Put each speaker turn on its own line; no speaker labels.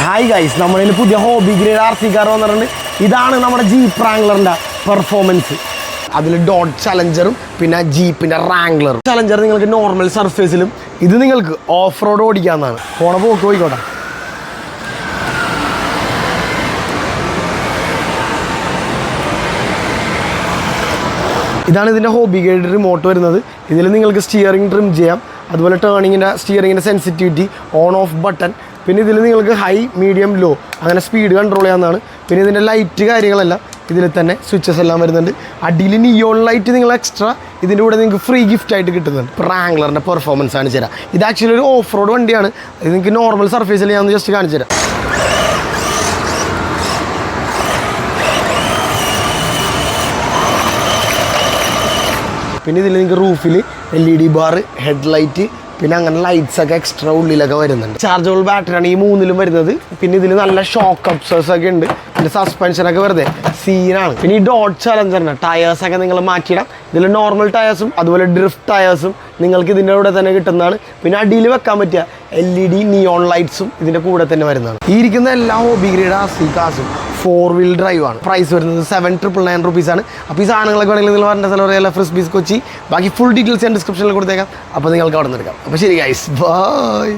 Hi guys, നമ്മളിൽ പുതിയ hobby grade RC car വന്നിട്ടുണ്ട്. ഇതാണ് നമ്മുടെ ജീപ്പ് റാംഗ്ലറിൻ്റെ പെർഫോമൻസ്. അതിൽ ഡോട്ട് ചലഞ്ചറും പിന്നെ ജീപ്പിൻ്റെ റാംഗ്ലറും. ചലഞ്ചർ നിങ്ങൾക്ക് നോർമൽ സർഫേസിലും, ഇത് നിങ്ങൾക്ക് ഓഫ് റോഡ് ഓടിക്കാവുന്നതാണ്. പോണ പോക്ക് പോയിക്കോട്ടെ. ഇതാണ് ഇതിൻ്റെ ഹോബി ഗ്രേഡ് റിമോട്ട് വരുന്നത്. ഇതിൽ നിങ്ങൾക്ക് സ്റ്റിയറിംഗ് ട്രിം ചെയ്യാം, അതുപോലെ സ്റ്റിയറിങ്ങിൻ്റെ സെൻസിറ്റിവിറ്റി, ഓൺ ഓഫ് ബട്ടൺ, പിന്നെ ഇതിൽ നിങ്ങൾക്ക് ഹൈ, മീഡിയം, ലോ അങ്ങനെ സ്പീഡ് കൺട്രോൾ ചെയ്യാവുന്നതാണ്. പിന്നെ ഇതിൻ്റെ ലൈറ്റ് കാര്യങ്ങളെല്ലാം ഇതിൽ തന്നെ സ്വിച്ചസ് എല്ലാം വരുന്നുണ്ട്. അടിയിൽ നിയോൺ ലൈറ്റ് നിങ്ങൾ എക്സ്ട്രാ ഇതിൻ്റെ കൂടെ നിങ്ങൾക്ക് ഫ്രീ ഗിഫ്റ്റ് ആയിട്ട് കിട്ടുന്നുണ്ട്. റാംഗ്ലറിൻ്റെ പെർഫോമൻസ് കാണിച്ചു തരാം. ഇത് ആക്ച്വലി ഒരു ഓഫ് റോഡ് വണ്ടിയാണ്. ഇത് നിങ്ങൾക്ക് നോർമൽ സർഫേസിൽ ഞാൻ ജസ്റ്റ് കാണിച്ചു തരാം. പിന്നെ ഇതിൽ നിങ്ങൾക്ക് റൂഫിൽ LED ബാർ, ഹെഡ് ലൈറ്റ്, പിന്നെ അങ്ങനെ ലൈറ്റ്സ് ഒക്കെ എക്സ്ട്രാ ഉള്ളിലൊക്കെ വരുന്നുണ്ട്. ചാർജബിൾ ബാറ്ററിയാണ് ഈ മൂന്നിലും വരുന്നത്. പിന്നെ ഇതിൽ നല്ല ഷോക്ക് അബ്സേഴ്സ് ഒക്കെ ഉണ്ട്. പിന്നെ സസ്പെൻഷനൊക്കെ വെറുതെ സീനാണ്. പിന്നെ ഈ ഡോട്ട് ചലഞ്ചറിന് ടയേഴ്സൊക്കെ നിങ്ങൾ മാറ്റിയിടാം. ഇതിൽ നോർമൽ ടയേഴ്സും അതുപോലെ ഡ്രിഫ്റ്റ് ടയേഴ്സും നിങ്ങൾക്ക് ഇതിൻ്റെ കൂടെ തന്നെ കിട്ടുന്നതാണ്. പിന്നെ അടിയിൽ വെക്കാൻ പറ്റിയ LED നിയോൺ ലൈറ്റ്സും ഇതിൻ്റെ കൂടെ തന്നെ വരുന്നതാണ്. ഈ ഇരിക്കുന്ന എല്ലാ hobby grade RC കാർസും 4 wheel drive ആണ്. പ്രൈസ് വരുന്നത് 7,999 റുപ്പീസാണ്. അപ്പോൾ ഈ സാധനങ്ങളൊക്കെ വേണമെങ്കിൽ നിങ്ങൾ പറഞ്ഞ സ്ഥലം ഫ്രിസ്ബീസ് കൊച്ചി. ബാക്കി ഫുൾ ഡീറ്റെയിൽസ് ഞാൻ ഡിസ്ക്രിപ്ഷനിൽ കൊടുത്തേക്കാം. അപ്പോൾ നിങ്ങൾക്ക് അവിടെ നിന്ന് എടുക്കാം. അപ്പോൾ ശരി ഗൈസ്, ബൈ.